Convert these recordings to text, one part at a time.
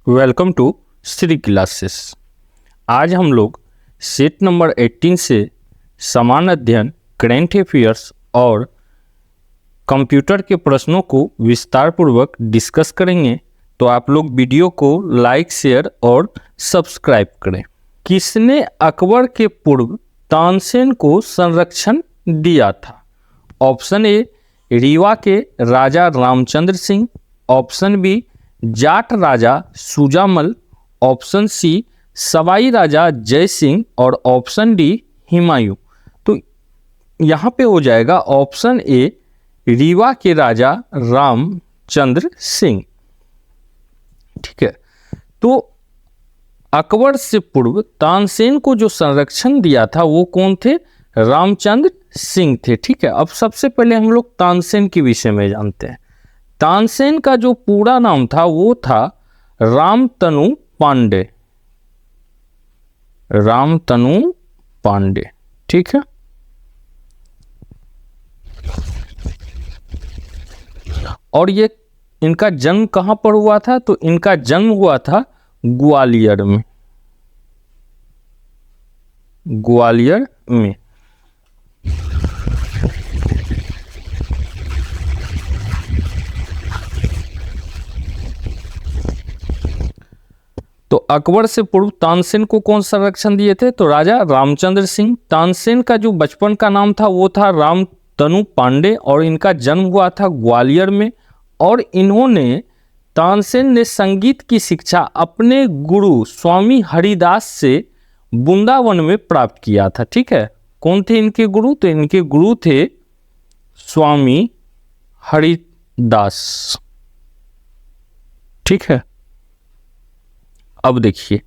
Welcome to Shri classes. आज हम लोग सेट नंबर 18 से समान अध्ययन, करेंट अफेयर्स और कंप्यूटर के प्रश्नों को विस्तार पूर्वक डिस्कस करेंगे। तो आप लोग वीडियो को लाइक, शेयर और सब्सक्राइब करें। किसने अकबर के पूर्व तानसेन को संरक्षण दिया था? ऑप्शन ए रीवा के राजा रामचंद्र सिंह, ऑप्शन बी जाट राजा सुजामल, ऑप्शन सी सवाई राजा जय सिंह और ऑप्शन डी हुमायूं। तो यहाँ पे हो जाएगा ऑप्शन ए रीवा के राजा रामचंद्र सिंह। ठीक है, तो अकबर से पूर्व तानसेन को जो संरक्षण दिया था वो कौन थे? रामचंद्र सिंह थे। ठीक है, अब सबसे पहले हम लोग तानसेन के विषय में जानते हैं। तानसेन का जो पूरा नाम था वो था रामतनु पांडे। रामतनु पांडे। ठीक है, और ये इनका जन्म कहां पर हुआ था? तो इनका जन्म हुआ था ग्वालियर में। ग्वालियर में। तो अकबर से पूर्व तानसेन को कौन संरक्षण दिए थे? तो राजा रामचंद्र सिंह। तानसेन का जो बचपन का नाम था वो था रामतनु पांडे और इनका जन्म हुआ था ग्वालियर में। और इन्होंने तानसेन ने संगीत की शिक्षा अपने गुरु स्वामी हरिदास से वृंदावन में प्राप्त किया था। ठीक है, कौन थे इनके गुरु? तो इनके गुरु थे स्वामी हरिदास। ठीक है, अब देखिए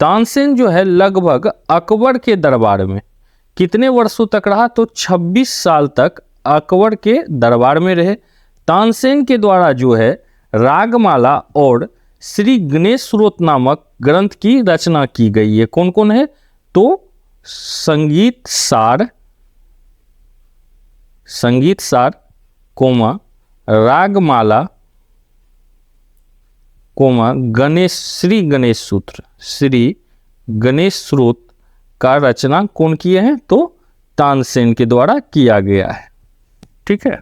तानसेन जो है लगभग अकबर के दरबार में कितने वर्षों तक रहा? तो 26 साल तक अकबर के दरबार में रहे। तानसेन के द्वारा जो है रागमाला और श्री गणेश स्रोत नामक ग्रंथ की रचना की गई है। कौन कौन है? तो संगीत सार कोमा रागमाला कोमा श्री गणेश सूत्र, श्री गणेश स्रोत का रचना कौन किए हैं? तो तानसेन के द्वारा किया गया है। ठीक है,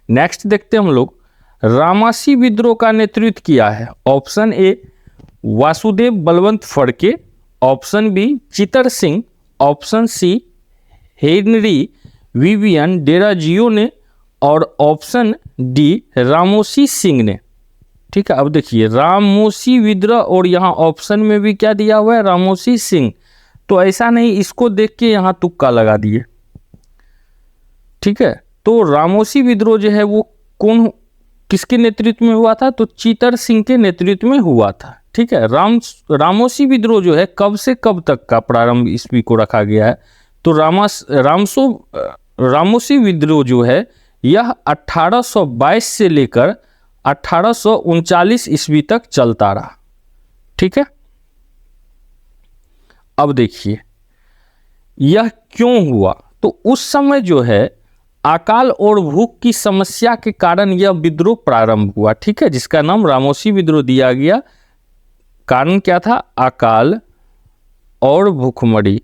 नेक्स्ट देखते हैं हम लोग। रामासी विद्रोह का नेतृत्व किया है। Option A Vasudev Balwant Phadke, option B Chitar Singh, option C Henry Vivian Derozio ने और ऑप्शन डी रामोसी सिंह ने। ठीक है, अब देखिए रामोसी विद्रोह और यहाँ ऑप्शन में भी क्या दिया हुआ है? रामोसी सिंह। तो ऐसा नहीं, इसको देख के यहाँ तुक्का लगा दिए। ठीक है, तो रामोसी विद्रोह जो है वो किसके नेतृत्व में हुआ था? तो चितर सिंह के नेतृत्व में हुआ था। ठीक है, रामोसी विद्रोह जो है कब से कब तक का प्रारंभ ईस्वी को रखा गया है? तो रामोसी विद्रोह जो है यह 1822 से लेकर 1839 ईस्वी तक चलता रहा। ठीक है, अब देखिए यह क्यों हुआ? तो उस समय जो है अकाल और भूख की समस्या के कारण यह विद्रोह प्रारंभ हुआ। ठीक है, जिसका नाम रामोसी विद्रोह दिया गया। कारण क्या था? अकाल और भूखमरी।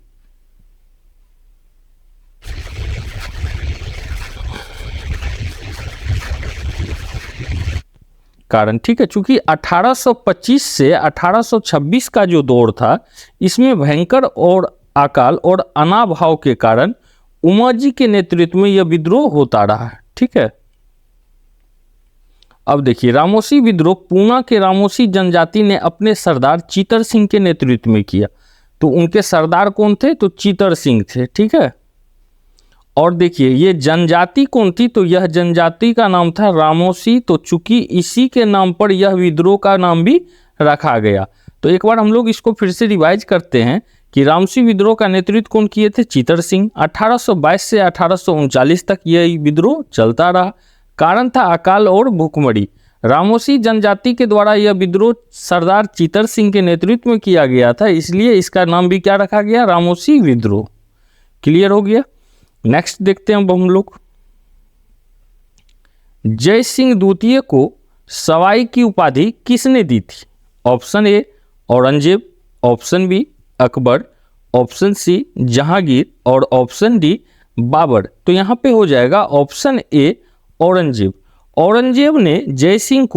कारण। ठीक है, चूंकि 1825 से 1826 का जो दौर था इसमें भयंकर और अकाल और अनाभाव के कारण उमाजी के नेतृत्व में यह विद्रोह होता रहा। ठीक है, अब देखिए रामोसी विद्रोह पूना के रामोसी जनजाति ने अपने सरदार चितर सिंह के नेतृत्व में किया। तो उनके सरदार कौन थे? तो चितर सिंह थे। ठीक है, और देखिए ये जनजाति कौन थी? तो यह जनजाति का नाम था रामोसी। तो चूंकि इसी के नाम पर यह विद्रोह का नाम भी रखा गया। तो एक बार हम लोग इसको फिर से रिवाइज करते हैं कि रामोसी विद्रोह का नेतृत्व कौन किए थे? चितर सिंह। 1822 से 1839 तक यह विद्रोह चलता रहा। कारण था अकाल और भूखमरी। रामोसी जनजाति के द्वारा यह विद्रोह सरदार चितर सिंह के नेतृत्व में किया गया था, इसलिए इसका नाम भी क्या रखा गया? रामोसी विद्रोह। क्लियर हो गया? नेक्स्ट देखते हैं अब हम लोग। जय सिंह द्वितीय को सवाई की उपाधि किसने दी थी? Option A Aurangzeb, option B Akbar, option C Jahangir और ऑप्शन डी बाबर। तो यहाँ पे हो जाएगा ऑप्शन ए औरंगजेब। औरंगजेब ने जयसिंह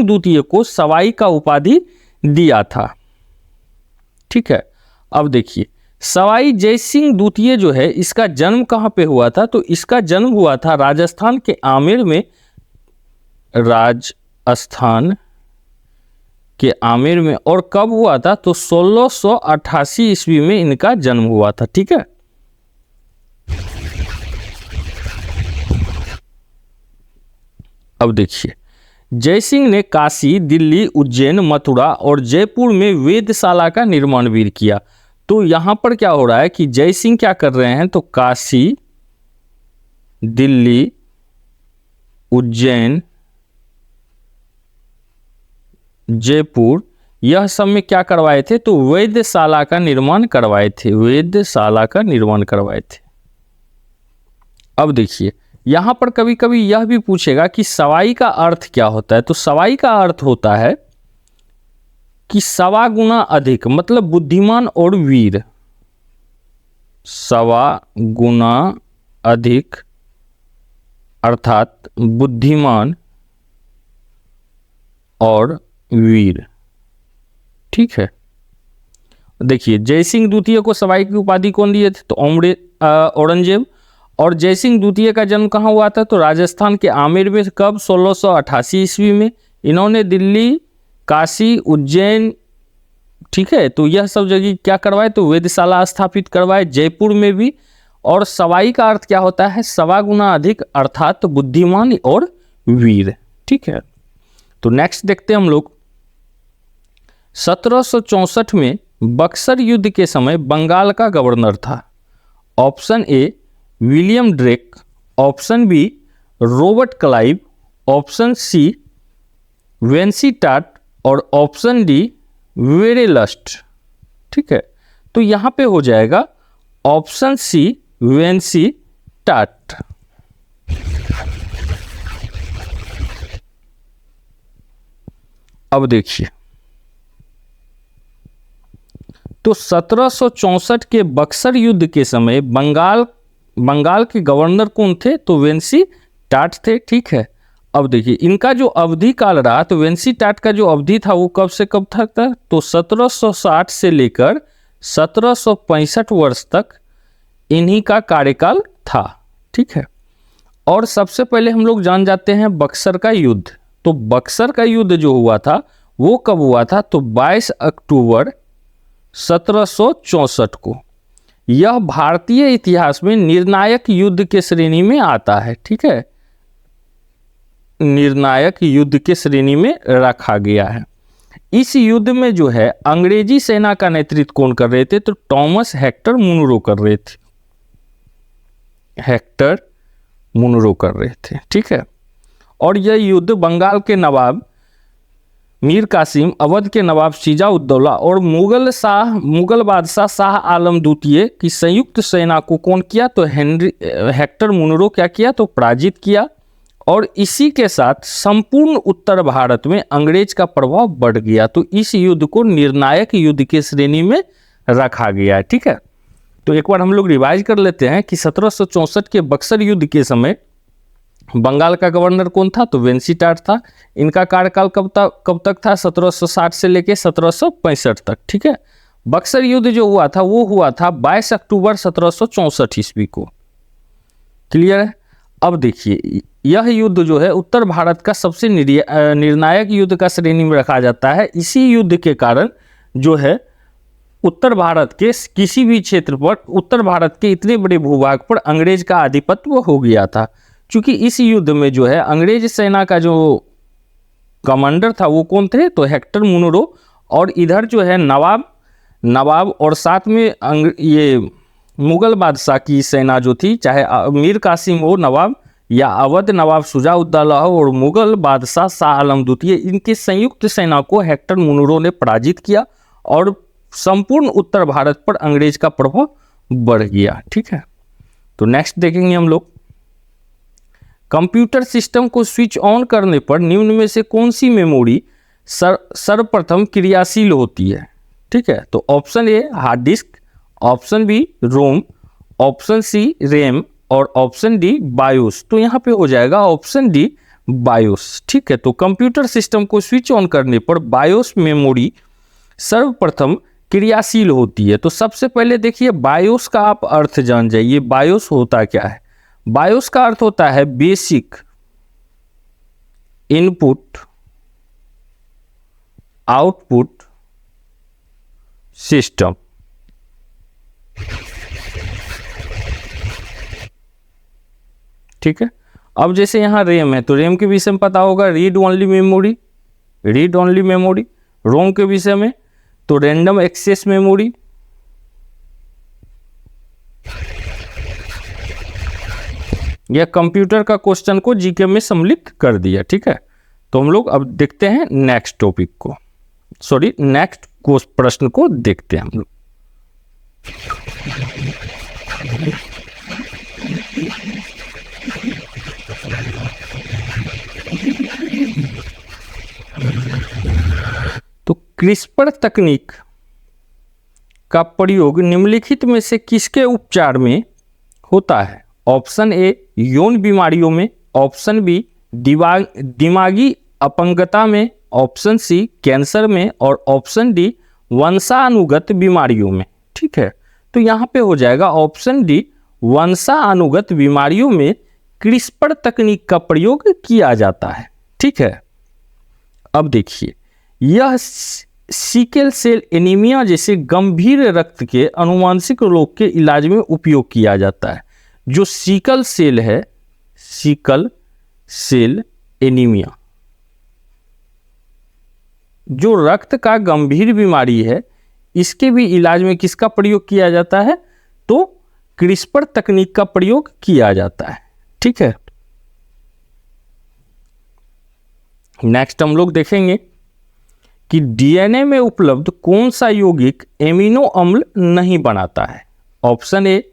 द्वितीय को सवाई का उपाधि दिया था। ठीक है, अब देखिए सवाई जयसिंह द्वितीय जो है इसका जन्म कहाँ पे हुआ था? तो इसका जन्म हुआ था राजस्थान के आमेर में, राजस्थान के आमेर में। और कब हुआ था? तो 1688 ईस्वी में इनका जन्म हुआ था। ठीक है, अब देखिए जयसिंह ने काशी, दिल्ली, उज्जैन, मथुरा और जयपुर में वेधशाला का निर्माण भी किया। तो यहां पर क्या हो रहा है कि जयसिंह क्या कर रहे हैं? तो काशी, दिल्ली, उज्जैन, जयपुर यह सब में क्या करवाए थे? तो वेधशाला का निर्माण करवाए थे, वेधशाला का निर्माण करवाए थे। अब देखिए यहां पर कभी कभी यह भी पूछेगा कि सवाई का अर्थ क्या होता है? तो सवाई का अर्थ होता है कि सवा गुना अधिक, मतलब बुद्धिमान और वीर। सवा गुना अधिक अर्थात बुद्धिमान और वीर। ठीक है, देखिए जयसिंह द्वितीय को सवाई की उपाधि कौन दिए थे? तो औरंगजेब। और जयसिंह द्वितीय का जन्म कहाँ हुआ था? तो राजस्थान के आमेर में। कब? 1688 ईस्वी में। इन्होंने दिल्ली, काशी, उज्जैन, ठीक है, तो यह सब जगह क्या करवाए? तो वेधशाला स्थापित करवाए, जयपुर में भी। और सवाई का अर्थ क्या होता है? सवा गुना अधिक अर्थात बुद्धिमान और वीर। ठीक है, तो नेक्स्ट देखते हैं हम लोग 1764 में बक्सर युद्ध के समय बंगाल का गवर्नर था। Option A William Drake, option B Robert Clive, option C Vansittart और ऑप्शन डी वेरेलस्ट। ठीक है, तो यहां पे हो जाएगा ऑप्शन सी वेंसी टाट। अब देखिए तो 1764 के बक्सर युद्ध के समय बंगाल के गवर्नर कौन थे? तो वेंसी टाट थे। ठीक है, अब देखिए इनका जो अवधि काल रहा, तो वेंसी टाट का जो अवधि था वो कब से कब तक था? तो 1760 से लेकर 1765 वर्ष तक इन्हीं का कार्यकाल था। ठीक है, और सबसे पहले हम लोग जान जाते हैं बक्सर का युद्ध। तो बक्सर का युद्ध जो हुआ था वो कब हुआ था? तो 22 अक्टूबर 1764 को। यह भारतीय इतिहास में निर्णायक युद्ध के श्रेणी में आता है। ठीक है, निर्णायक युद्ध के श्रेणी में रखा गया है। इस युद्ध में जो है अंग्रेजी सेना का नेतृत्व कौन कर रहे थे? तो थॉमस हेक्टर मुनरो कर रहे थे, हेक्टर मुनरो कर रहे थे। ठीक है, और यह युद्ध बंगाल के नवाब मीर कासिम, अवध के नवाब सिजाउद्दौला और मुगल बादशाह शाह आलम द्वितीय की संयुक्त सेना को कौन किया? तो हेक्टर मुनरो क्या किया? तो पराजित किया। और इसी के साथ संपूर्ण उत्तर भारत में अंग्रेज का प्रभाव बढ़ गया। तो इस युद्ध को निर्णायक युद्ध के श्रेणी में रखा गया है। ठीक है, तो एक बार हम लोग रिवाइज कर लेते हैं कि 1764 के बक्सर युद्ध के समय बंगाल का गवर्नर कौन था? तो वेंसी टाट था। इनका कार्यकाल कब तक था? 1760 से लेकर 1765 तक। ठीक है, बक्सर युद्ध जो हुआ था वो हुआ था 22 अक्टूबर 1764 ईस्वी को। क्लियर है? अब देखिए यह युद्ध जो है उत्तर भारत का सबसे निर्णायक युद्ध का श्रेणी में रखा जाता है। इसी युद्ध के कारण जो है उत्तर भारत के किसी भी क्षेत्र पर, उत्तर भारत के इतने बड़े भूभाग पर अंग्रेज का आधिपत्य हो गया था। क्योंकि इस युद्ध में जो है अंग्रेज सेना का जो कमांडर था वो कौन थे? तो हेक्टर मुनरो। और इधर जो है नवाब और साथ में ये मुगल बादशाह की सेना जो थी, चाहे मीर कासिम हो नवाब या अवध नवाब शुजाउद्दौला हो और मुगल बादशाह शाह आलम द्वितीय, इनकी संयुक्त सेना को हेक्टर मुनरो ने पराजित किया और संपूर्ण उत्तर भारत पर अंग्रेज का प्रभाव बढ़ गया। ठीक है, तो नेक्स्ट देखेंगे हम लोग कंप्यूटर सिस्टम को स्विच ऑन करने पर निम्न में से कौन सी मेमोरी सर्वप्रथम क्रियाशील होती है? ठीक है, तो option A hard disk, option B ROM, option C RAM और ऑप्शन डी बायोस। तो यहाँ पे हो जाएगा ऑप्शन डी बायोस। ठीक है, तो कंप्यूटर सिस्टम को स्विच ऑन करने पर बायोस मेमोरी सर्वप्रथम क्रियाशील होती है। तो सबसे पहले देखिए बायोस का आप अर्थ जान जाइए, बायोस होता क्या है। बायोस का अर्थ होता है बेसिक इनपुट आउटपुट सिस्टम। ठीक है, अब जैसे यहां रैम है तो रैम के विषय में पता होगा read only memory, read only memory. ROM के विषय में तो रैंडम एक्सेस मेमोरी। यह कंप्यूटर का क्वेश्चन को जीके में सम्मिलित कर दिया। ठीक है, तो हम लोग अब देखते हैं नेक्स्ट टॉपिक को, सॉरी नेक्स्ट प्रश्न को देखते हैं हम लोग। तो क्रिस्पर तकनीक का प्रयोग निम्नलिखित में से किसके उपचार में होता है? ऑप्शन ए यौन बीमारियों में, ऑप्शन बी दिमागी अपंगता में, ऑप्शन सी कैंसर में और ऑप्शन डी वंशानुगत बीमारियों में। ठीक है, तो यहाँ पे हो जाएगा ऑप्शन डी वंशानुगत बीमारियों में क्रिस्पर तकनीक का प्रयोग किया जाता है। ठीक है, अब देखिए यह सिकल सेल एनीमिया जैसे गंभीर रक्त के अनुवांशिक रोग के इलाज में उपयोग किया जाता है। जो सिकल सेल है, सिकल सेल एनीमिया जो रक्त का गंभीर बीमारी है, इसके भी इलाज में किसका प्रयोग किया जाता है? तो क्रिस्पर तकनीक का प्रयोग किया जाता है। ठीक है, नेक्स्ट हम लोग देखेंगे कि डीएनए में उपलब्ध कौन सा यौगिक एमिनो अम्ल नहीं बनाता है? Option A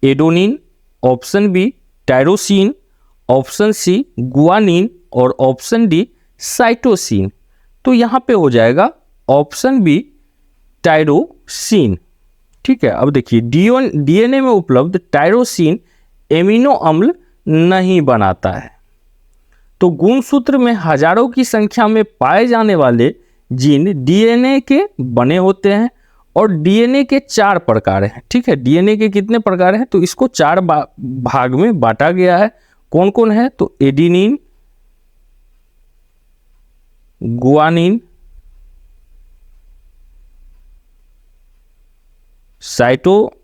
adenine, option B tyrosine, option C guanine और ऑप्शन डी साइटोसिन। तो यहाँ पे हो जाएगा ऑप्शन बी टायरोसिन। ठीक है, अब देखिए डीएनए में उपलब्ध टायरोसिन एमिनो अम्ल नहीं बनाता है। तो गुणसूत्र में हजारों की संख्या में पाए जाने वाले जीन डीएनए के बने होते हैं और डीएनए के 4 प्रकार हैं। ठीक है, डीएनए के कितने प्रकार हैं? तो इसको 4 भाग में बांटा गया है। कौन कौन है? तो एडेनिन, गुआनिन, साइटोसिन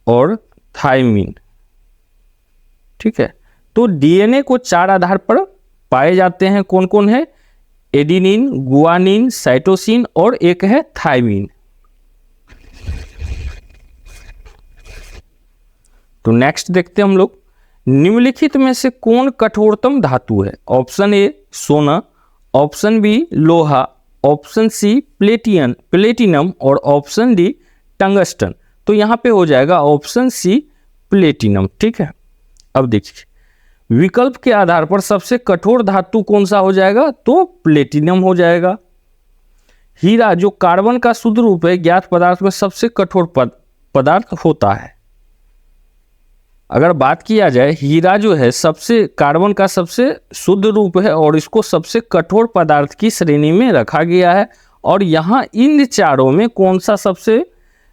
और थायमिन। ठीक है, तो डीएनए को 4 आधार पर पाए जाते हैं। कौन कौन है? एडेनिन, गुआनिन, साइटोसिन और एक है थायमिन। तो नेक्स्ट देखते हैं हम लोग, निम्नलिखित में से कौन कठोरतम धातु है? ऑप्शन ए सोना, ऑप्शन बी लोहा, ऑप्शन सी प्लेटिनम और ऑप्शन डी टंगस्टन। तो यहाँ पे हो जाएगा ऑप्शन सी प्लेटिनम। ठीक है, अब देखिए विकल्प के आधार पर सबसे कठोर धातु कौन सा हो जाएगा? तो प्लेटिनम हो जाएगा। हीरा जो कार्बन का शुद्ध रूप है, ज्ञात पदार्थ में सबसे कठोर पदार्थ होता है। अगर बात किया जाए, हीरा जो है सबसे कार्बन का सबसे शुद्ध रूप है और इसको सबसे कठोर पदार्थ की श्रेणी में रखा गया है। और यहाँ इन चारों में कौन सा सबसे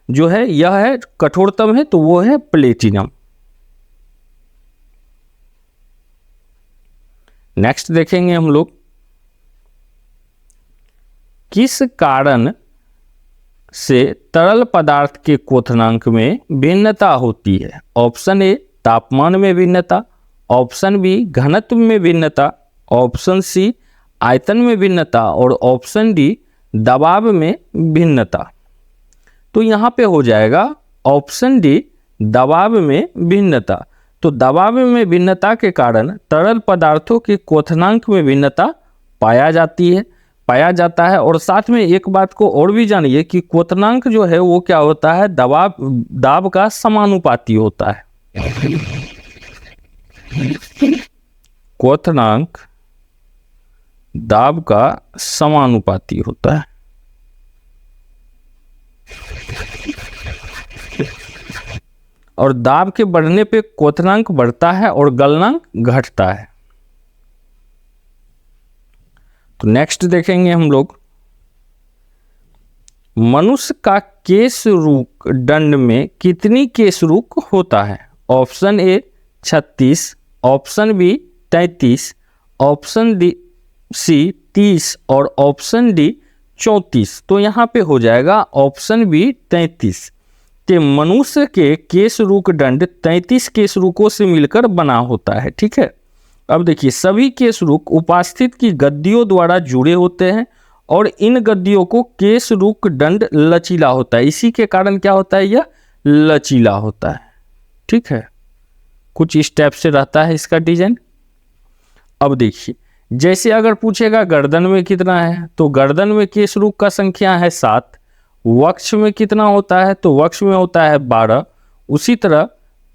जो है यह है कठोरतम है? तो वो है प्लेटिनम। नेक्स्ट देखेंगे हम लोग, किस कारण से तरल पदार्थ के क्वथनांक में भिन्नता होती है? ऑप्शन ए तापमान में भिन्नता, ऑप्शन बी घनत्व में भिन्नता, ऑप्शन सी आयतन में भिन्नता और ऑप्शन डी दबाव में भिन्नता। तो यहाँ पे हो जाएगा ऑप्शन डी दबाव में भिन्नता। तो दबाव में भिन्नता के कारण तरल पदार्थों के क्वथनांक में भिन्नता पाया जाता है। और साथ में एक बात को और भी जानिए कि क्वथनांक जो है वो क्या होता है? दाब का समानुपाती होता है। क्वथनांक दाब का समानुपाती होता है। और दाब के बढ़ने पे क्वथनांक बढ़ता है और गलनांक घटता है। तो नेक्स्ट देखेंगे हम लोग, मनुष्य का केशरूक दंड में कितनी केशरूक होता है? Option A 36, option B 33, option D C 30 और ऑप्शन डी 34। तो यहाँ पे हो जाएगा ऑप्शन बी 33 कि मनुष्य के केशरूक दंड 33 केशरूकों से मिलकर बना होता है। ठीक है, अब देखिए सभी केशरूक उपास्थित की गद्दियों द्वारा जुड़े होते हैं और इन गद्दियों को केशरूक दंड लचीला होता है। इसी के कारण क्या होता है, यह लचीला होता है। ठीक है, कुछ इस टाइप से रहता है इसका डिजाइन। अब देखिए, जैसे अगर पूछेगा गर्दन में कितना है, तो गर्दन में केशरूक का संख्या है 7। वक्ष में कितना होता है, तो वक्ष में होता है 12। उसी तरह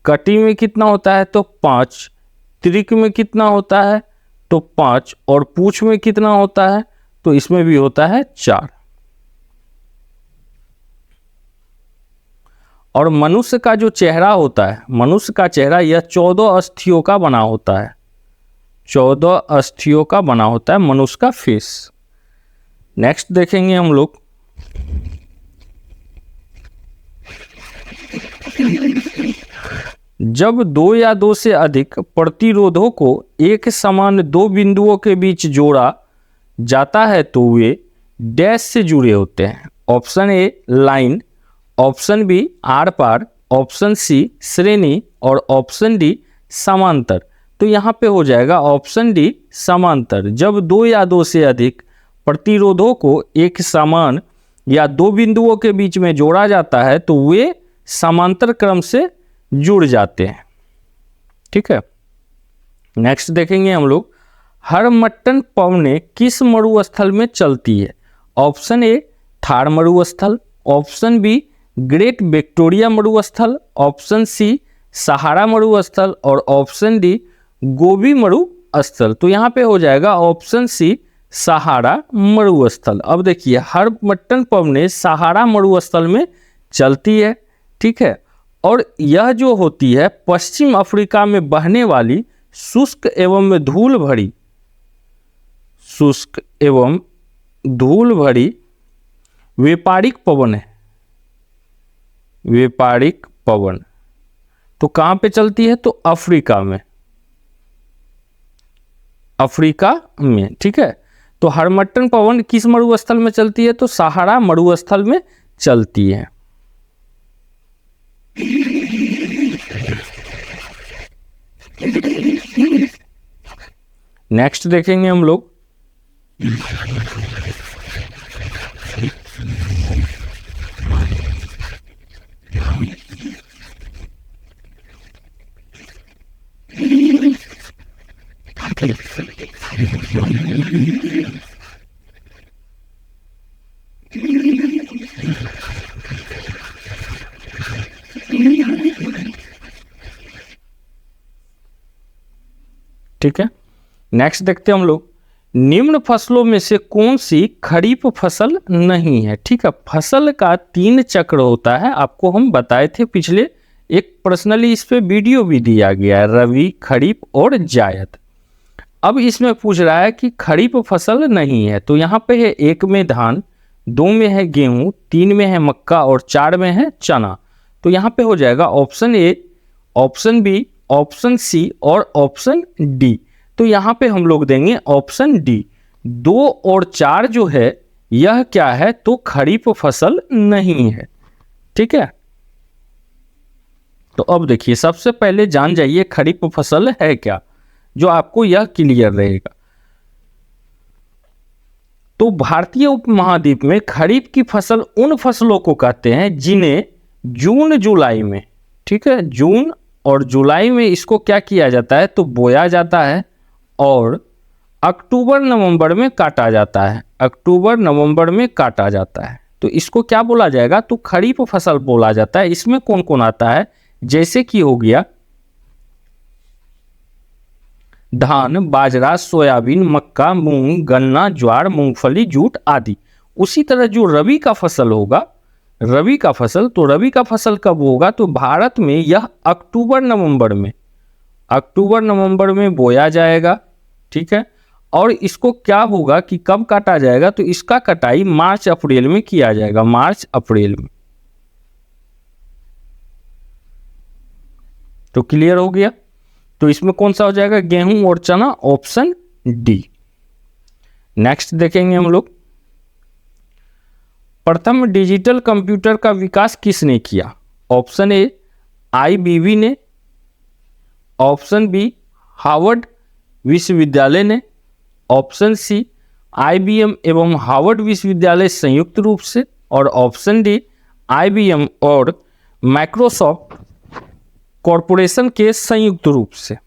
कटी में कितना होता है, तो 5। त्रिक में कितना होता है, तो 5। और पूंछ में कितना होता है, तो इसमें भी होता है 4। और मनुष्य का जो चेहरा होता है, मनुष्य का चेहरा यह 14 अस्थियों का बना होता है। 14 अस्थियों का बना होता है मनुष्य का फेस। नेक्स्ट देखेंगे हम लोग, जब 2 या 2 से अधिक प्रतिरोधों को एक समान 2 बिंदुओं के बीच जोड़ा जाता है तो वे डैश से जुड़े होते हैं। Option A line, option B आर पार, ऑप्शन सी श्रेणी और ऑप्शन डी समांतर। तो यहाँ पे हो जाएगा ऑप्शन डी समांतर। जब 2 या 2 से अधिक प्रतिरोधों को एक समान या 2 बिंदुओं के बीच में जोड़ा जाता है तो वे समांतर क्रम से जुड़ जाते हैं। ठीक है, नेक्स्ट देखेंगे हम लोग, हरमट्टन पवने किस मरुस्थल में चलती है? ऑप्शन ए थार मरुस्थल, ऑप्शन बी ग्रेट विक्टोरिया मरुस्थल, ऑप्शन सी सहारा मरुस्थल और ऑप्शन डी गोबी मरुस्थल। तो यहाँ पे हो जाएगा ऑप्शन सी सहारा मरुस्थल। अब देखिए, हरमट्टन पवने सहारा मरुस्थल में चलती है। ठीक है, और यह जो होती है पश्चिम अफ्रीका में बहने वाली शुष्क एवं धूल भरी व्यापारिक पवन है। व्यापारिक पवन तो कहाँ पे चलती है, तो अफ्रीका में, अफ्रीका में। ठीक है, तो हरमट्टन पवन किस मरुस्थल में चलती है, तो सहारा मरुस्थल में चलती है। नेक्स्ट देखेंगे हम लोग, ठीक है, नेक्स्ट देखते हैं हम लोग, निम्न फसलों में से कौन सी खरीफ फसल नहीं है? ठीक है, फसल का 3 चक्र होता है, आपको हम बताए थे पिछले एक पर्सनली इस पे वीडियो भी दिया गया है, रवि, खरीफ और जायद। अब इसमें पूछ रहा है कि खरीफ फसल नहीं है, तो यहाँ पे है 1 में धान, 2 में है गेहूं, 3 में है मक्का और 4 में है चना। तो यहाँ पे हो जाएगा option A, option B, option C और ऑप्शन डी। तो यहाँ पे हम लोग देंगे ऑप्शन डी। 2 और 4 जो है यह क्या है, तो खरीफ फसल नहीं है। ठीक है, तो अब देखिए सबसे पहले जान जाइए खरीफ फसल है क्या, जो आपको यह क्लियर रहेगा। तो भारतीय उपमहाद्वीप में खरीफ की फसल उन फसलों को कहते हैं जिन्हें जून जुलाई में, ठीक है, जून और जुलाई में इसको क्या किया जाता है, तो बोया जाता है और अक्टूबर नवंबर में काटा जाता है। अक्टूबर नवंबर में काटा जाता है, तो इसको क्या बोला जाएगा, तो खरीफ फसल बोला जाता है। इसमें कौन कौन आता है, जैसे कि हो गया धान, बाजरा, सोयाबीन, मक्का, मूंग, गन्ना, ज्वार, मूंगफली, जूट आदि। उसी तरह जो रबी का फसल होगा, रबी का फसल, तो रबी का फसल कब होगा, तो भारत में यह अक्टूबर नवंबर में बोया जाएगा। ठीक है, और इसको क्या होगा कि कब काटा जाएगा, तो इसका कटाई मार्च अप्रैल में किया जाएगा, मार्च अप्रैल में। तो क्लियर हो गया। तो इसमें कौन सा हो जाएगा, गेहूं और चना, ऑप्शन डी। नेक्स्ट देखेंगे हम लोग, प्रथम डिजिटल कंप्यूटर का विकास किसने किया। ऑप्शन ए आईबीवी ने, ऑप्शन बी हार्वर्ड विश्वविद्यालय ने, ऑप्शन सी आईबीएम एवं हार्वर्ड विश्वविद्यालय संयुक्त रूप से, और ऑप्शन डी आईबीएम और माइक्रोसॉफ्ट कॉरपोरेशन के संयुक्त रूप से।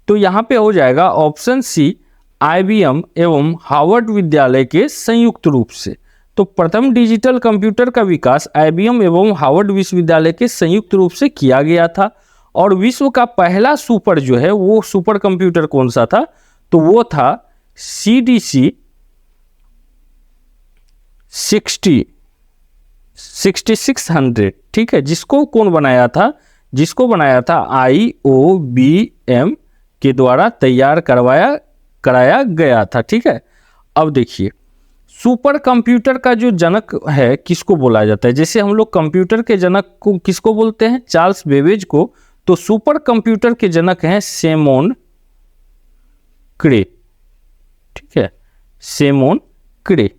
तो यहाँ पे हो जाएगा ऑप्शन सी आईबीएम एवं हार्वर्ड विद्यालय के संयुक्त रूप से। तो प्रथम डिजिटल कंप्यूटर का विकास आईबीएम एवं हार्वर्ड विश्वविद्यालय के संयुक्त रूप से किया गया था। और विश्व का पहला सुपर जो है वो सुपर कंप्यूटर कौन सा था, तो वो था CDC 6600। ठीक है, जिसको कौन बनाया था, जिसको बनाया था IOBM के द्वारा तैयार कराया गया था। ठीक है, अब देखिए सुपर कंप्यूटर का जो जनक है किसको बोला जाता है। जैसे हम लोग कंप्यूटर के जनक को किसको बोलते हैं, चार्ल्स बेबेज को, तो सुपर कंप्यूटर के जनक हैं सेमोन क्रे। ठीक है, सेमोन क्रे।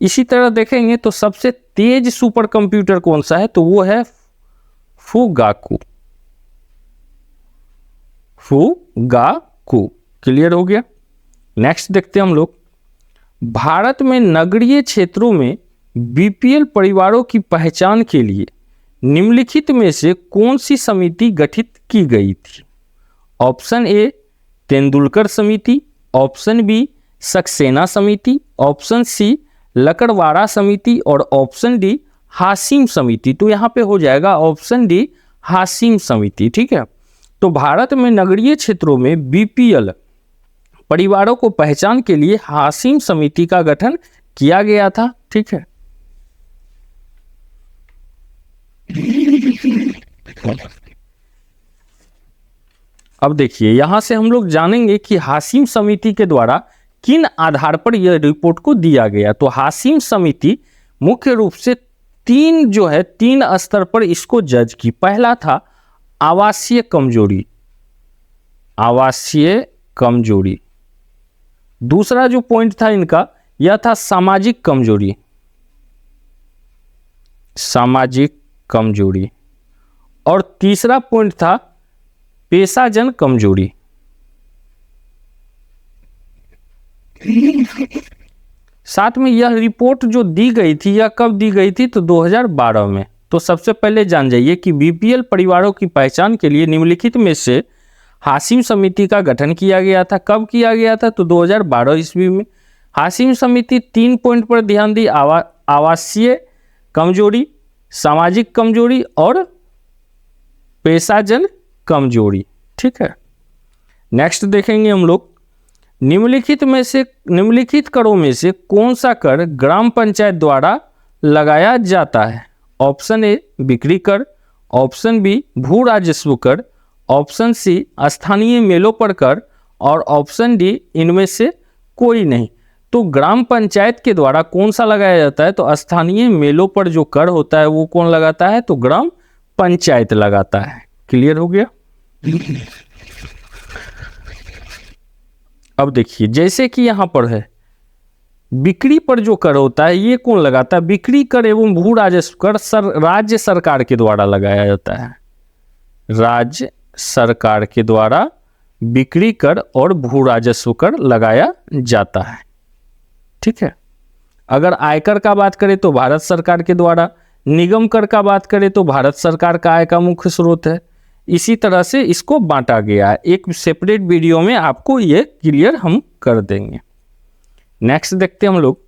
इसी तरह देखेंगे तो सबसे तेज सुपर कंप्यूटर कौन सा है, तो वो है फुगाकू। क्लियर हो गया। नेक्स्ट देखते हैं हम लोग, भारत में नगरीय क्षेत्रों में बीपीएल परिवारों की पहचान के लिए निम्नलिखित में से कौन सी समिति गठित की गई थी। ऑप्शन ए तेंदुलकर समिति, ऑप्शन बी सक्सेना समिति, ऑप्शन सी लकड़वाड़ा समिति, और ऑप्शन डी हासिम समिति। तो यहाँ पे हो जाएगा ऑप्शन डी हासिम समिति। ठीक है, तो भारत में नगरीय क्षेत्रों में बीपीएल परिवारों को पहचान के लिए हासिम समिति का गठन किया गया था। ठीक है, अब देखिए यहां से हम लोग जानेंगे कि हासिम समिति के द्वारा किन आधार पर यह रिपोर्ट को दिया गया। तो हासिम समिति मुख्य रूप से तीन स्तर पर इसको जज की। पहला था आवासीय कमजोरी। दूसरा जो पॉइंट था इनका यह था सामाजिक कमजोरी, और तीसरा पॉइंट था पेशाजन कमजोरी। साथ में यह रिपोर्ट जो दी गई थी यह कब दी गई थी, तो 2012 में। तो सबसे पहले जान जाइए कि बीपीएल परिवारों की पहचान के लिए निम्नलिखित में से हासिम समिति का गठन किया गया था। कब किया गया था, तो 2012 ईस्वी में। हासिम समिति 3 पॉइंट पर ध्यान दी, आवासीय कमजोरी, सामाजिक कमजोरी और पेशाजन कमजोरी। ठीक है, नेक्स्ट देखेंगे हम लोग, निम्नलिखित करों में से कौन सा कर ग्राम पंचायत द्वारा लगाया जाता है। ऑप्शन ए बिक्री कर, ऑप्शन बी भू राजस्व कर, ऑप्शन सी स्थानीय मेलों पर कर, और ऑप्शन डी इनमें से कोई नहीं। तो ग्राम पंचायत के द्वारा कौन सा लगाया जाता है, तो स्थानीय मेलों पर जो कर होता है वो कौन लगाता है, तो ग्राम पंचायत लगाता है। क्लियर हो गया। अब देखिए जैसे कि यहां पर है बिक्री पर जो कर होता है ये कौन लगाता है, बिक्री कर एवं भू राजस्व कर राज्य सरकार के द्वारा लगाया जाता है। राज्य सरकार के द्वारा बिक्री कर और भू राजस्व कर लगाया जाता है। ठीक है, अगर आयकर का बात करें तो भारत सरकार के द्वारा, निगम कर का बात करें तो भारत सरकार का आय का मुख्य स्रोत है। इसी तरह से इसको बांटा गया है। एक सेपरेट वीडियो में आपको ये क्लियर हम कर देंगे। नेक्स्ट देखते हैं हम लोग,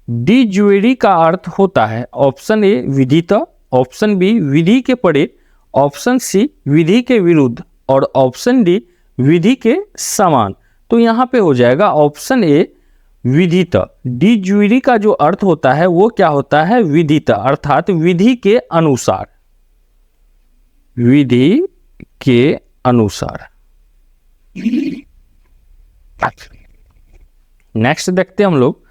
डी ज्यूरी का अर्थ होता है ऑप्शन ए विधिता, ऑप्शन बी विधि के परे, ऑप्शन सी विधि के विरुद्ध, और ऑप्शन डी विधि के समान। तो यहाँ पे हो जाएगा ऑप्शन ए विधित। डी ज्यूरी का जो अर्थ होता है वो क्या होता है, विधित, अर्थात विधि के अनुसार, विधि के अनुसार। नेक्स्ट देखते हैं हम लोग,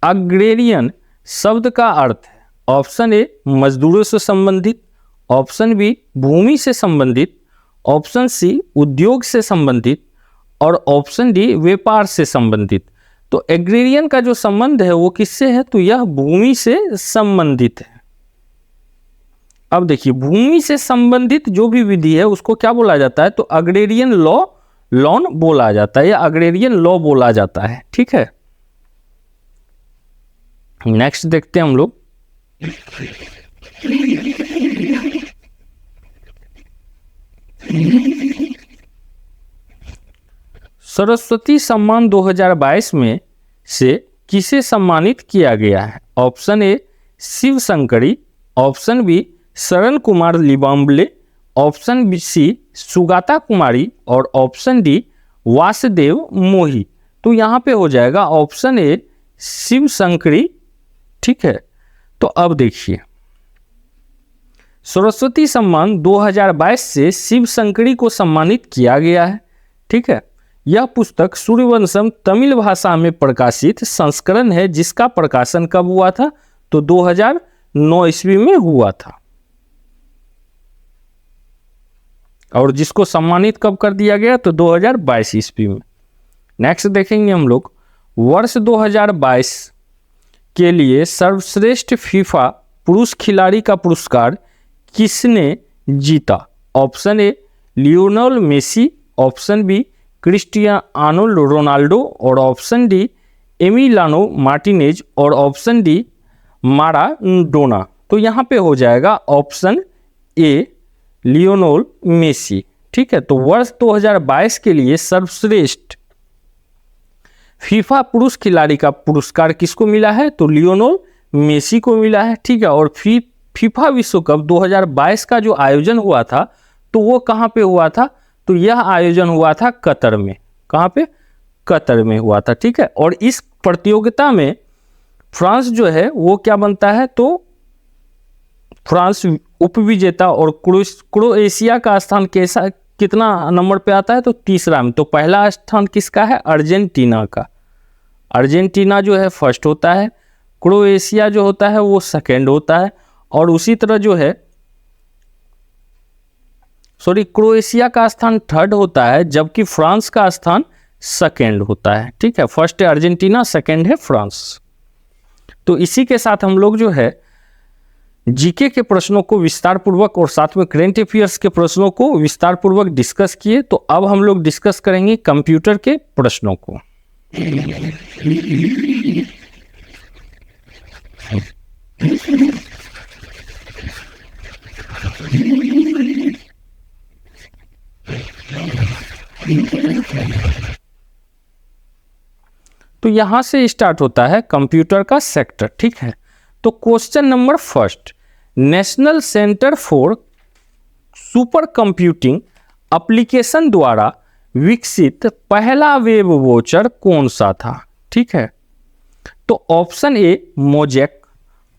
अग्रेरियन शब्द का अर्थ है ऑप्शन ए मजदूरों से संबंधित, ऑप्शन बी भूमि से संबंधित, ऑप्शन सी उद्योग से संबंधित और ऑप्शन डी व्यापार से संबंधित। तो एग्रेरियन का जो संबंध है वो किससे है, तो यह भूमि से संबंधित है। अब देखिए भूमि से संबंधित जो भी विधि है उसको क्या बोला जाता है, तो अग्रेरियन लॉन बोला जाता है या अग्रेरियन लॉ बोला जाता है। ठीक है, नेक्स्ट देखते हैं हम लोग, सरस्वती सम्मान 2022 में से किसे सम्मानित किया गया है। Option A Shiv Shankari, option B Sharan Kumar Limbale, option B C Sugata Kumari और ऑप्शन डी वासुदेव मोही। तो यहाँ पे हो जाएगा ऑप्शन ए शिव शंकरी। ठीक है, तो अब देखिए सरस्वती सम्मान 2022 से शिव शंकरी को सम्मानित किया गया है। ठीक है, यह पुस्तक सूर्यवंशम तमिल भाषा में प्रकाशित संस्करण है जिसका प्रकाशन कब हुआ था, तो 2009 ईस्वी में हुआ था। और जिसको सम्मानित कब कर दिया गया, तो 2022 ईस्वी में। नेक्स्ट देखेंगे हम लोग, वर्ष 2022 के लिए सर्वश्रेष्ठ फीफा पुरुष खिलाड़ी का पुरस्कार किसने जीता। Option A Lionel Messi, option B Cristiano Ronaldo और ऑप्शन डी एमिलियानो मार्टिनेज और ऑप्शन डी माराडोना। तो यहाँ पे हो जाएगा ऑप्शन ए लियोनेल मेसी। ठीक है, तो वर्ष 2022 के लिए सर्वश्रेष्ठ फीफा पुरुष खिलाड़ी का पुरस्कार किसको मिला है, तो लियोनेल मेसी को मिला है। ठीक है, और फीफा विश्व कप 2022 का जो आयोजन हुआ था तो वो कहाँ पे हुआ था, तो यह आयोजन हुआ था कतर में। कहाँ पे, कतर में हुआ था। ठीक है, और इस प्रतियोगिता में फ्रांस जो है वो क्या बनता है, तो फ्रांस उपविजेता और क्रोएशिया का स्थान कैसा कितना नंबर पे आता है, तो तीसरा में। तो पहला स्थान किसका है, अर्जेंटीना का। अर्जेंटीना जो है फर्स्ट होता है, क्रोएशिया जो होता है वो सेकेंड होता है, और उसी तरह जो है क्रोएशिया का स्थान थर्ड होता है जबकि फ्रांस का स्थान सेकेंड होता है। ठीक है, फर्स्ट है अर्जेंटीना, सेकेंड है फ्रांस। तो इसी के साथ हम लोग जो है जीके के प्रश्नों को विस्तार पूर्वक और साथ में करेंट अफेयर्स के प्रश्नों को विस्तार पूर्वक डिस्कस किए। तो अब हम लोग डिस्कस करेंगे कंप्यूटर के प्रश्नों को। तो यहां से स्टार्ट होता है कंप्यूटर का सेक्टर। ठीक है, तो question number first, national Center for Supercomputing Application द्वारा विकसित पहला वेब वॉचर कौन सा था। ठीक है, तो option A Mosaic,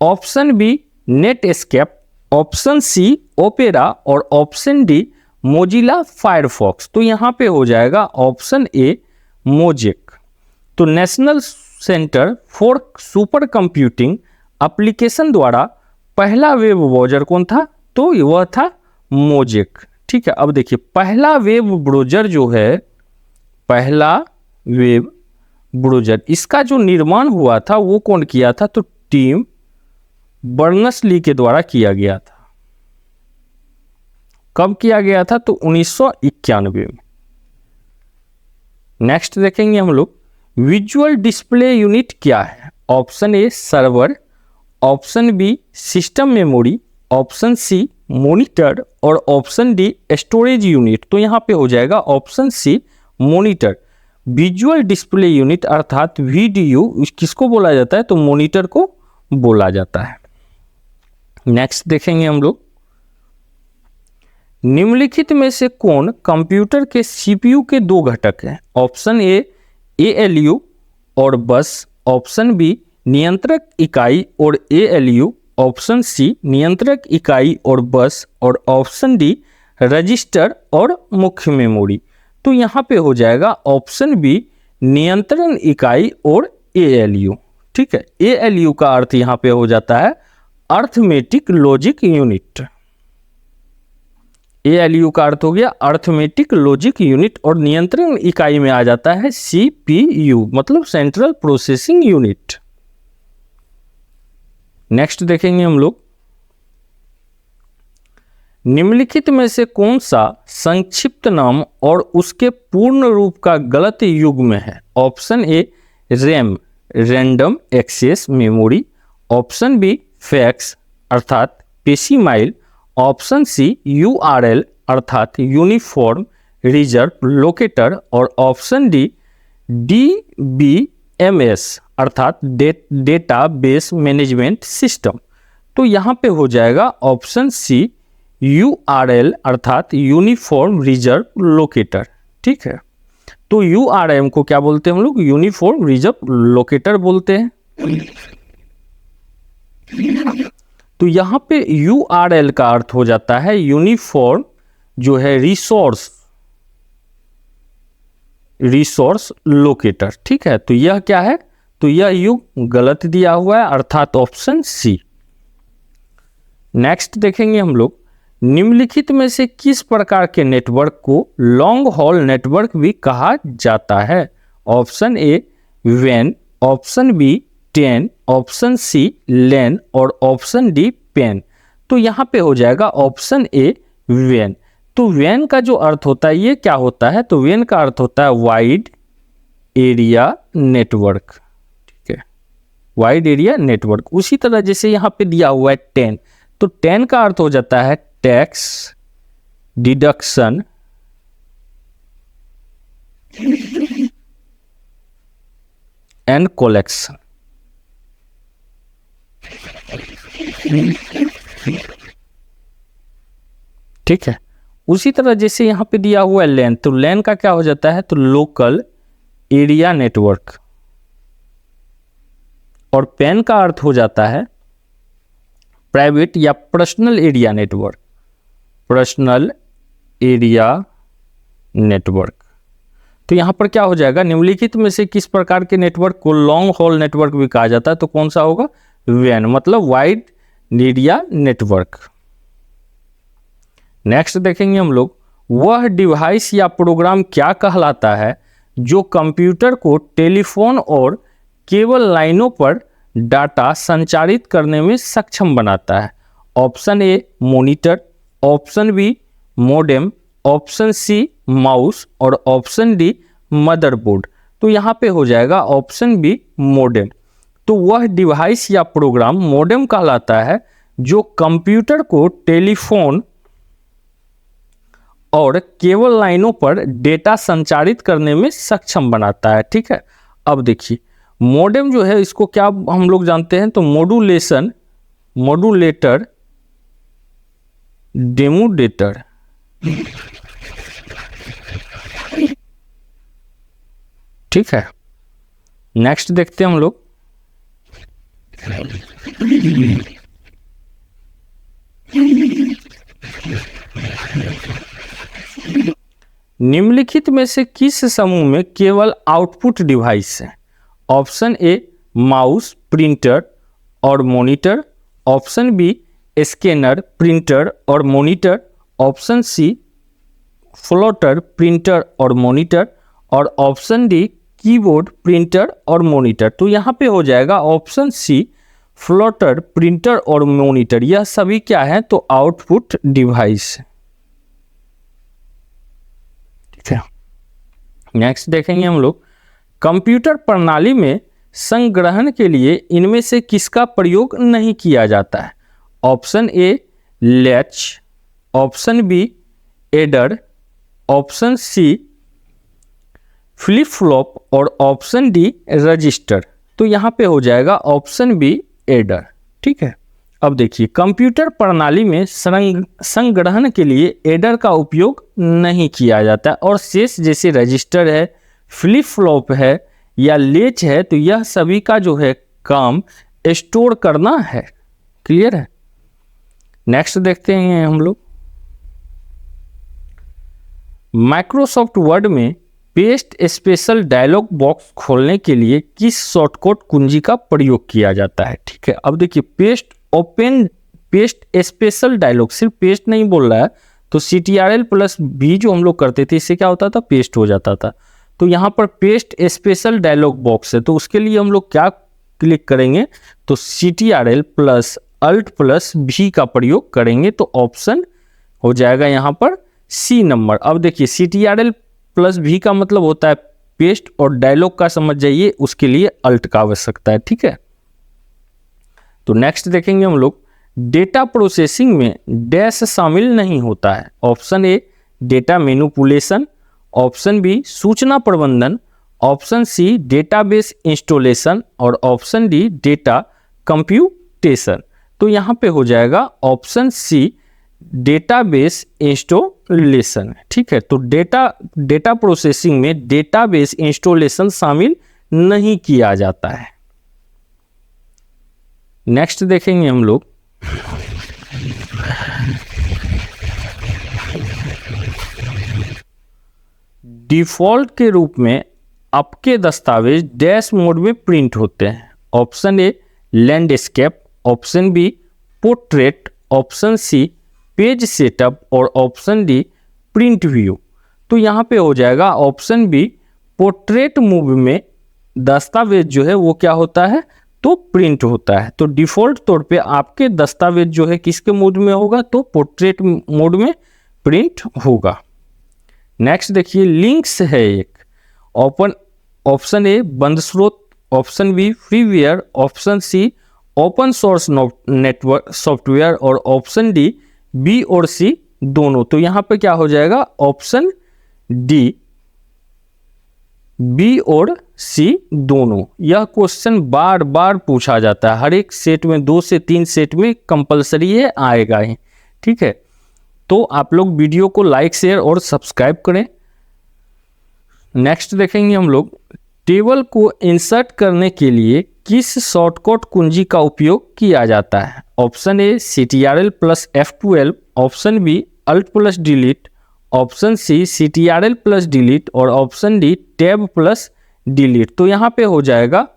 option B Netscape, option C Opera और ऑप्शन डी मोजिला फायरफॉक्स। तो यहाँ पे हो जाएगा ऑप्शन ए मोजेक। तो National Center for Supercomputing Application द्वारा पहला वेब ब्राउज़र कौन था, तो वह था मोजेक। ठीक है, अब देखिए पहला वेब ब्राउज़र जो है, पहला वेब ब्राउज़र इसका जो निर्माण हुआ था वो कौन किया था, तो टिम बर्नर्स-ली के द्वारा किया गया था। कब किया गया था, तो 1991 में। नेक्स्ट देखेंगे हम लोग, विजुअल डिस्प्ले यूनिट क्या है। Option A server, option B system memory, option C monitor और ऑप्शन डी स्टोरेज यूनिट। तो यहाँ पे हो जाएगा option C monitor. Visual display unit अर्थात वीडीयू किसको बोला जाता है, तो मॉनिटर को बोला जाता है। नेक्स्ट देखेंगे हम लोग, निम्नलिखित में से कौन कंप्यूटर के सीपीयू के दो घटक हैं? ऑप्शन ए एएलयू और बस, ऑप्शन बी नियंत्रक इकाई और एएलयू, ऑप्शन सी नियंत्रक इकाई और बस, और ऑप्शन डी रजिस्टर और मुख्य मेमोरी। तो यहाँ पे हो जाएगा ऑप्शन बी नियंत्रण इकाई और एएलयू। ठीक है, एएलयू का अर्थ यहाँ पे हो जाता है अर्थमेटिक लॉजिक यूनिट। एएलयू का अर्थ हो गया अर्थमेटिक लॉजिक यूनिट, और नियंत्रण इकाई में आ जाता है सीपीयू, मतलब सेंट्रल प्रोसेसिंग यूनिट। नेक्स्ट देखेंगे हम लोग, निम्नलिखित में से कौन सा संक्षिप्त नाम और उसके पूर्ण रूप का गलत युग्म है? Option A RAM random access memory, option B fax अर्थात पेशीमाइल, ऑप्शन सी यूआरएल अर्थात यूनिफॉर्म रिजर्व लोकेटर, और ऑप्शन डी डीबीएमएस अर्थात डेटा बेस मैनेजमेंट सिस्टम। तो यहाँ पे हो जाएगा ऑप्शन सी यूआरएल अर्थात यूनिफॉर्म रिजर्व लोकेटर। ठीक है, तो यूआरएम को क्या बोलते हैं हम लोग? यूनिफॉर्म रिजर्व लोकेटर बोलते हैं। तो यहाँ पे यूआरएल का अर्थ हो जाता है यूनिफॉर्म जो है रिसोर्स लोकेटर। ठीक है, तो यह क्या है? तो यह युग गलत दिया हुआ है अर्थात ऑप्शन सी। नेक्स्ट देखेंगे हम लोग, निम्नलिखित में से किस प्रकार के नेटवर्क को लॉन्ग हॉल नेटवर्क भी कहा जाता है? ऑप्शन ए वैन, ऑप्शन बी टेन, ऑप्शन सी लैन, और ऑप्शन डी पेन। तो यहाँ पे हो जाएगा ऑप्शन ए वैन। तो वैन का जो अर्थ होता है ये क्या होता है? तो वैन का अर्थ होता है वाइड एरिया नेटवर्क। ठीक है, वाइड एरिया नेटवर्क। उसी तरह जैसे यहाँ पे दिया हुआ है 10, तो 10 का अर्थ हो जाता है टैक्स डिडक्शन एंड कलेक्शन। ठीक है, उसी तरह जैसे यहाँ पे दिया हुआ है लैन, तो लैन का क्या हो जाता है? तो लोकल एरिया नेटवर्क, और पैन का अर्थ हो जाता है प्राइवेट या personal area network, personal area network. तो यहाँ पर क्या हो जाएगा? निम्नलिखित में से किस प्रकार के नेटवर्क को लॉन्ग हॉल नेटवर्क भी कहा जाता है? तो कौन सा होगा? वैन, मतलब वाइड एरिया नेटवर्क। नेक्स्ट देखेंगे हम लोग, वह डिवाइस या प्रोग्राम क्या कहलाता है जो कंप्यूटर को टेलीफोन और केबल लाइनों पर डाटा संचारित करने में सक्षम बनाता है? Option A monitor, option B modem, option C mouse, और ऑप्शन डी मदरबोर्ड। तो यहाँ पे हो जाएगा ऑप्शन बी मोडेम। तो वह डिवाइस या प्रोग्राम मोडेम कहलाता है जो कंप्यूटर को टेलीफोन और केबल लाइनों पर डेटा संचारित करने में सक्षम बनाता है। ठीक है, अब देखिए मोडेम जो है इसको क्या हम लोग जानते हैं? तो मॉड्यूलेटर डेमोडेटर। ठीक है, नेक्स्ट देखते हैं हम लोग, निम्नलिखित में से किस समूह में केवल आउटपुट डिवाइस है? ऑप्शन ए माउस प्रिंटर और monitor, option B scanner printer और monitor, option C plotter printer और मॉनिटर, और ऑप्शन डी कीबोर्ड प्रिंटर और मॉनिटर। तो यहाँ पे हो जाएगा ऑप्शन सी फ्लोटर प्रिंटर और मॉनिटर। यह सभी क्या है? तो आउटपुट डिवाइस। ठीक है, नेक्स्ट देखेंगे हम लोग, कंप्यूटर प्रणाली में संग्रहण के लिए इनमें से किसका प्रयोग नहीं किया जाता है? Option A latch, option B adder, option C flip flop, और ऑप्शन डी रजिस्टर। तो यहाँ पे हो जाएगा ऑप्शन बी एडर। ठीक है, अब देखिए, कंप्यूटर प्रणाली में संग्रहण के लिए एडर का उपयोग नहीं किया जाता और शेष जैसे रजिस्टर है, फ्लिप फ्लॉप है या लेच है, तो यह सभी का जो है काम स्टोर करना है। क्लियर है। नेक्स्ट देखते हैं हम लोग, माइक्रोसॉफ्ट वर्ड में पेस्ट स्पेशल डायलॉग बॉक्स खोलने के लिए किस शॉर्टकट कुंजी का प्रयोग किया जाता है। ठीक है, अब देखिए, पेस्ट स्पेशल डायलॉग, सिर्फ पेस्ट नहीं बोल रहा है, तो CTRL+V जो हम लोग करते थे, इससे क्या होता था, पेस्ट हो जाता था। तो यहाँ पर पेस्ट स्पेशल डायलॉग बॉक्स है, तो उसके लिए हम लोग क्या क्लिक करेंगे, तो CTRL+Alt+V का प्रयोग करेंगे, तो ऑप्शन हो जाएगा यहाँ पर C नंबर। अब देखिए, CTRL+V का मतलब होता है पेस्ट, और डायलॉग का समझ जाइए, उसके लिए अल्ट का आवश्यकता है। ठीक है, तो नेक्स्ट देखेंगे हम लोग, डेटा प्रोसेसिंग में डैश शामिल नहीं होता है। Option A data manipulation, option B सूचना प्रबंधन, ऑप्शन सी डेटाबेस इंस्टॉलेशन और ऑप्शन डी डेटा कंप्यूटेशन। तो यहाँ पे हो जाएगा ऑप्शन सी डेटाबेस इंस्टॉलेशन। ठीक है, तो डेटा प्रोसेसिंग में डेटाबेस इंस्टॉलेशन शामिल नहीं किया जाता है। नेक्स्ट देखेंगे हम लोग, डिफॉल्ट के रूप में आपके दस्तावेज डैश मोड में प्रिंट होते हैं। Option A landscape, option B portrait, option C page setup और ऑप्शन डी प्रिंट व्यू। तो यहाँ पे हो जाएगा ऑप्शन बी पोर्ट्रेट मोड में दस्तावेज जो है वो क्या होता है, तो प्रिंट होता है। तो डिफ़ॉल्ट तौर पे आपके दस्तावेज जो है किसके मोड में होगा, तो पोर्ट्रेट मोड में प्रिंट होगा। नेक्स्ट देखिए, लिंक्स है एक, ऑप्शन ए बंद स्रोत, option B freeware, option C open source network software और ऑप्शन डी बी और सी दोनों। तो यहाँ पे क्या हो जाएगा, ऑप्शन डी बी और सी दोनों। यह क्वेश्चन बार बार पूछा जाता है, हर एक सेट में 2 से 3 सेट में कंपलसरी है, आएगा ही। ठीक है, तो आप लोग वीडियो को लाइक शेयर और सब्सक्राइब करें। नेक्स्ट देखेंगे हम लोग, टेबल को इंसर्ट करने के लिए किस शॉर्टकट कुंजी का उपयोग किया जाता है। Option A CTRL+F12, option B Alt+Delete, option C CTRL+Delete और ऑप्शन डी Tab+Delete। तो यहाँ पे हो जाएगा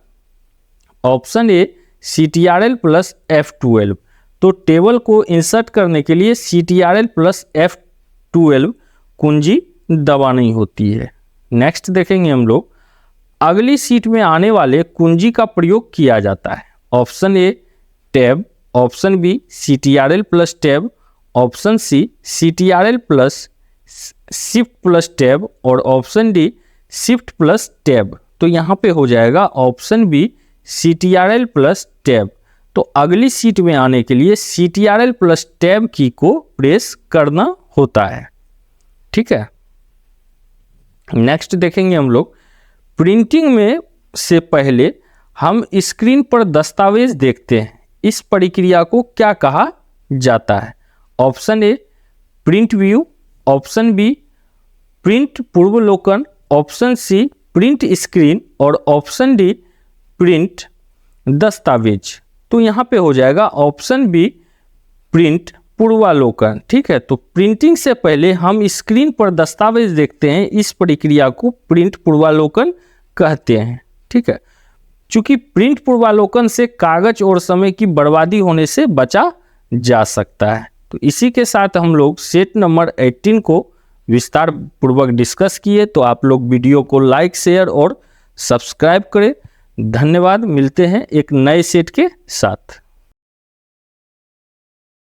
ऑप्शन ए CTRL+F12। तो टेबल को इंसर्ट करने के लिए CTRL+F12 कुंजी दबानी होती है। नेक्स्ट देखेंगे हम लोग, अगली सीट में आने वाले कुंजी का प्रयोग किया जाता है। Option A tab, option B CTRL+Tab, option C CTRL+Shift+Tab और ऑप्शन डी Shift+Tab। तो यहाँ पे हो जाएगा ऑप्शन बी CTRL+Tab। तो अगली सीट में आने के लिए CTRL+Tab की को प्रेस करना होता है। ठीक है, नेक्स्ट देखेंगे हम लोग, प्रिंटिंग में से पहले हम स्क्रीन पर दस्तावेज देखते हैं, इस प्रक्रिया को क्या कहा जाता है। Option A print view, option B print पूर्वावलोकन, ऑप्शन सी प्रिंट स्क्रीन और ऑप्शन डी प्रिंट दस्तावेज। तो यहाँ पे हो जाएगा ऑप्शन बी प्रिंट पूर्वावलोकन। ठीक है, तो प्रिंटिंग से पहले हम स्क्रीन पर दस्तावेज देखते हैं, इस प्रक्रिया को प्रिंट पूर्वावलोकन कहते हैं। ठीक है, चूंकि प्रिंट पूर्वावलोकन से कागज और समय की बर्बादी होने से बचा जा सकता है। तो इसी के साथ हम लोग सेट नंबर 18 को विस्तार पूर्वक डिस्कस किए। तो आप लोग वीडियो को लाइक शेयर और सब्सक्राइब करें। धन्यवाद, मिलते हैं एक नए सेट के साथ।